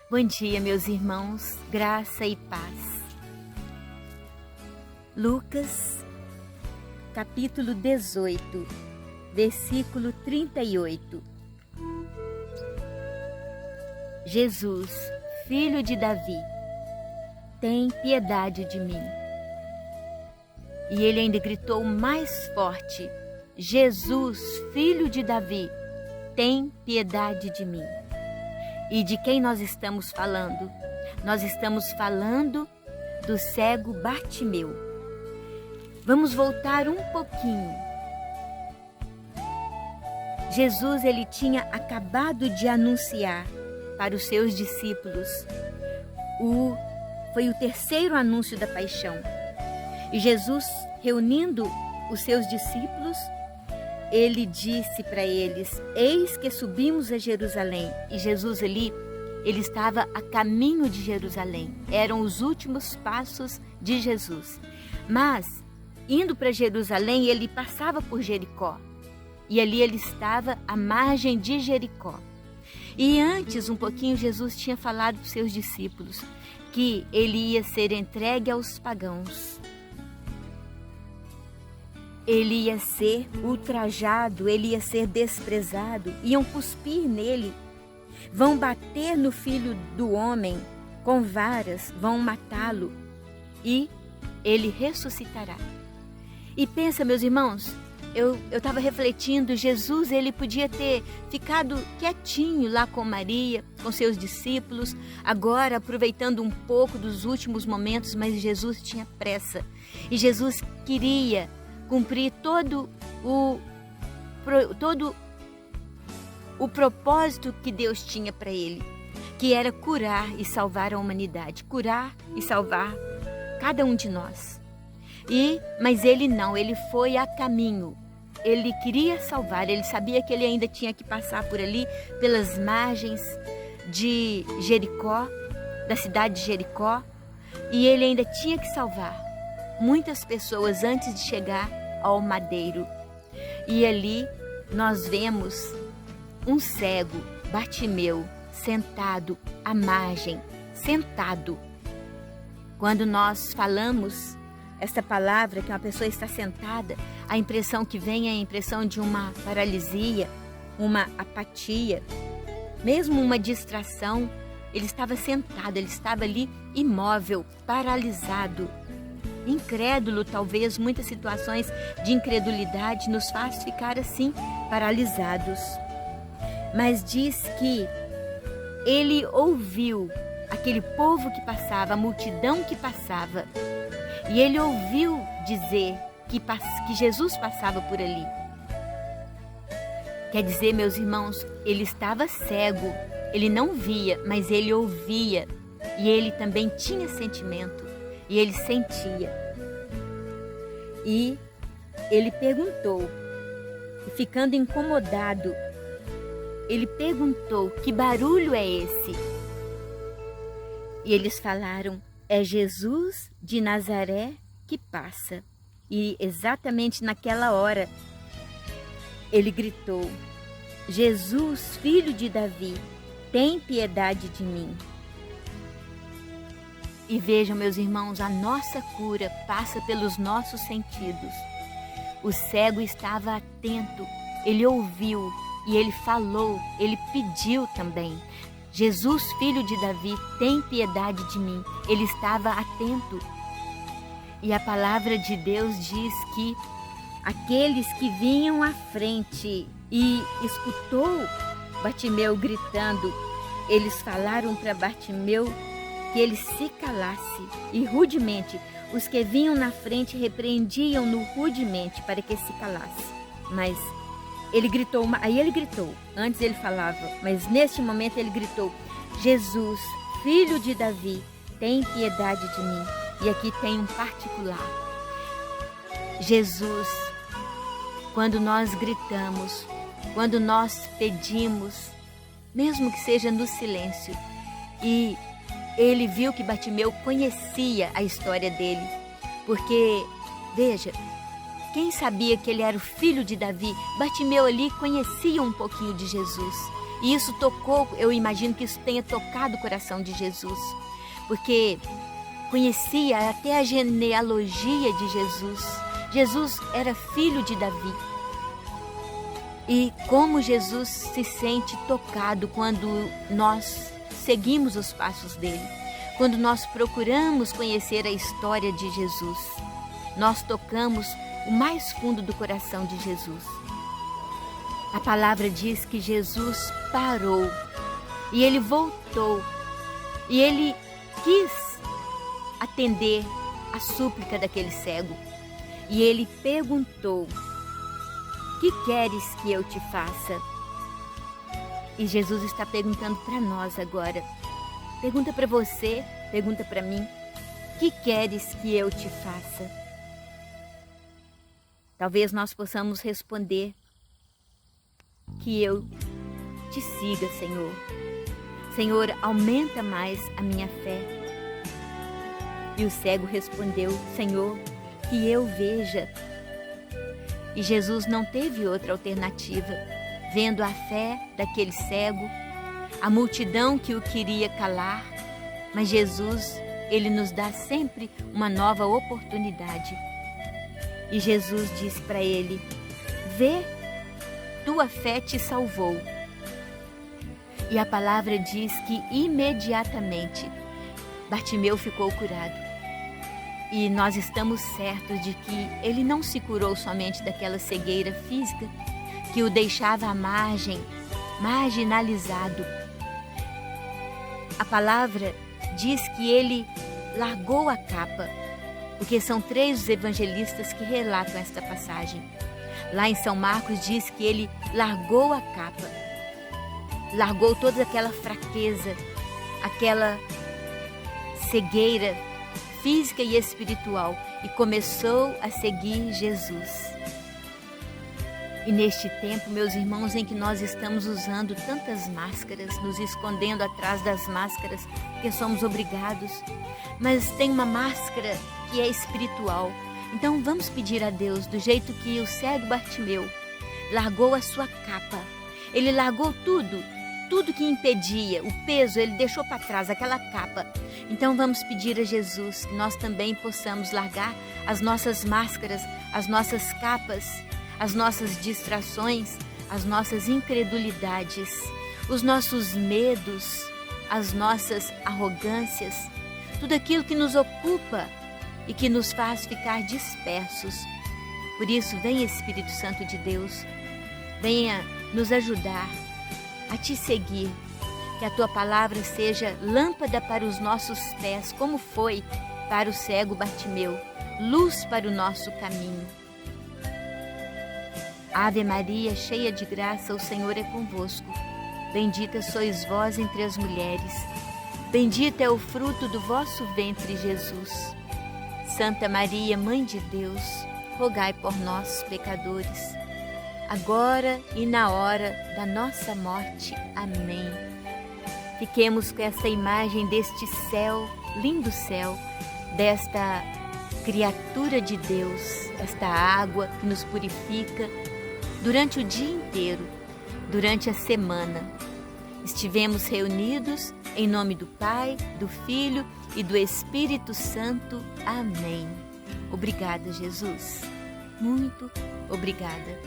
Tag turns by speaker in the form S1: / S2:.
S1: Bom dia, meus irmãos, graça e paz. Lucas, capítulo 18, versículo 38. Jesus, filho de Davi, tem piedade de mim. E ele ainda gritou mais forte: Jesus, filho de Davi, tem piedade de mim. E de quem nós estamos falando? Nós estamos falando do cego Bartimeu. Vamos voltar um pouquinho. Jesus, ele tinha acabado de anunciar para os seus discípulos. Foi o terceiro anúncio da paixão. E Jesus, reunindo os seus discípulos, ele disse para eles: eis que subimos a Jerusalém. E Jesus ali, ele estava a caminho de Jerusalém. Eram os últimos passos de Jesus. Mas, indo para Jerusalém, ele passava por Jericó. E ali ele estava à margem de Jericó. E antes, um pouquinho, Jesus tinha falado para os seus discípulos que ele ia ser entregue aos pagãos. Ele ia ser ultrajado, ele ia ser desprezado, iam cuspir nele, vão bater no Filho do Homem com varas, vão matá-lo e ele ressuscitará. E pensa, meus irmãos, eu estava refletindo, Jesus, ele podia ter ficado quietinho lá com Maria, com seus discípulos, agora aproveitando um pouco dos últimos momentos, mas Jesus tinha pressa e Jesus queria cumprir todo o propósito que Deus tinha para ele, que era curar e salvar a humanidade, curar e salvar cada um de nós. Mas ele não, ele foi a caminho, ele queria salvar, ele sabia que ele ainda tinha que passar por ali, pelas margens de Jericó, da cidade de Jericó, e ele ainda tinha que salvar muitas pessoas antes de chegar ao madeiro. E ali nós vemos um cego, Bartimeu, sentado à margem, sentado. Quando nós falamos essa palavra, que uma pessoa está sentada, a impressão que vem é a impressão de uma paralisia, uma apatia, mesmo uma distração. Ele estava sentado, ele estava ali imóvel, paralisado. Incrédulo, talvez muitas situações de incredulidade nos faz ficar assim, paralisados. Mas diz que ele ouviu aquele povo que passava, a multidão que passava, e ele ouviu dizer que Jesus passava por ali. Quer dizer, meus irmãos, ele estava cego, ele não via, mas ele ouvia, e ele também tinha sentimento. E ele sentia. E ele perguntou, e ficando incomodado, ele perguntou: que barulho é esse? E eles falaram: é Jesus de Nazaré que passa. E exatamente naquela hora, ele gritou: Jesus, filho de Davi, tem piedade de mim. E vejam, meus irmãos, a nossa cura passa pelos nossos sentidos. O cego estava atento, ele ouviu e ele falou, ele pediu também: Jesus, filho de Davi, tem piedade de mim. Ele estava atento. E a palavra de Deus diz que aqueles que vinham à frente e escutou Bartimeu gritando, eles falaram para Bartimeu que ele se calasse, e rudemente os que vinham na frente repreendiam-no rudemente para que se calasse. Mas ele gritou, aí ele gritou, antes ele falava, mas neste momento ele gritou: Jesus, filho de Davi, tem piedade de mim. E aqui tem um particular. Jesus, quando nós gritamos, quando nós pedimos, mesmo que seja no silêncio, e ele viu que Bartimeu conhecia a história dele, porque, veja, quem sabia que ele era o filho de Davi? Bartimeu ali conhecia um pouquinho de Jesus. E isso tocou, eu imagino que isso tenha tocado o coração de Jesus, porque conhecia até a genealogia de Jesus. Jesus era filho de Davi. E como Jesus se sente tocado quando nós seguimos os passos dele, quando nós procuramos conhecer a história de Jesus, nós tocamos o mais fundo do coração de Jesus. A palavra diz que Jesus parou e ele voltou e ele quis atender a súplica daquele cego. E ele perguntou: que queres que eu te faça? E Jesus está perguntando para nós agora. Pergunta para você, pergunta para mim: que queres que eu te faça? Talvez nós possamos responder: que eu te siga, Senhor. Senhor, aumenta mais a minha fé. E o cego respondeu: Senhor, que eu veja. E Jesus não teve outra alternativa. Vendo a fé daquele cego, a multidão que o queria calar, mas Jesus, ele nos dá sempre uma nova oportunidade. E Jesus disse para ele: vê, tua fé te salvou. E a palavra diz que imediatamente Bartimeu ficou curado. E nós estamos certos de que ele não se curou somente daquela cegueira física que o deixava à margem, marginalizado. A palavra diz que ele largou a capa, porque são 3 os evangelistas que relatam esta passagem. Lá em São Marcos diz que ele largou a capa, largou toda aquela fraqueza, aquela cegueira física e espiritual e começou a seguir Jesus. E neste tempo, meus irmãos, em que nós estamos usando tantas máscaras, nos escondendo atrás das máscaras, porque somos obrigados, mas tem uma máscara que é espiritual. Então vamos pedir a Deus, do jeito que o cego Bartimeu largou a sua capa, ele largou tudo que impedia, o peso, ele deixou para trás, aquela capa. Então vamos pedir a Jesus que nós também possamos largar as nossas máscaras, as nossas capas, as nossas distrações, as nossas incredulidades, os nossos medos, as nossas arrogâncias, tudo aquilo que nos ocupa e que nos faz ficar dispersos. Por isso, vem Espírito Santo de Deus, venha nos ajudar a te seguir, que a tua palavra seja lâmpada para os nossos pés, como foi para o cego Bartimeu, luz para o nosso caminho. Ave Maria, cheia de graça, o Senhor é convosco. Bendita sois vós entre as mulheres. Bendito é o fruto do vosso ventre, Jesus. Santa Maria, Mãe de Deus, rogai por nós, pecadores, agora e na hora da nossa morte. Amém. Fiquemos com essa imagem deste céu, lindo céu, desta criatura de Deus, esta água que nos purifica durante o dia inteiro, durante a semana. Estivemos reunidos em nome do Pai, do Filho e do Espírito Santo. Amém. Obrigada, Jesus. Muito obrigada.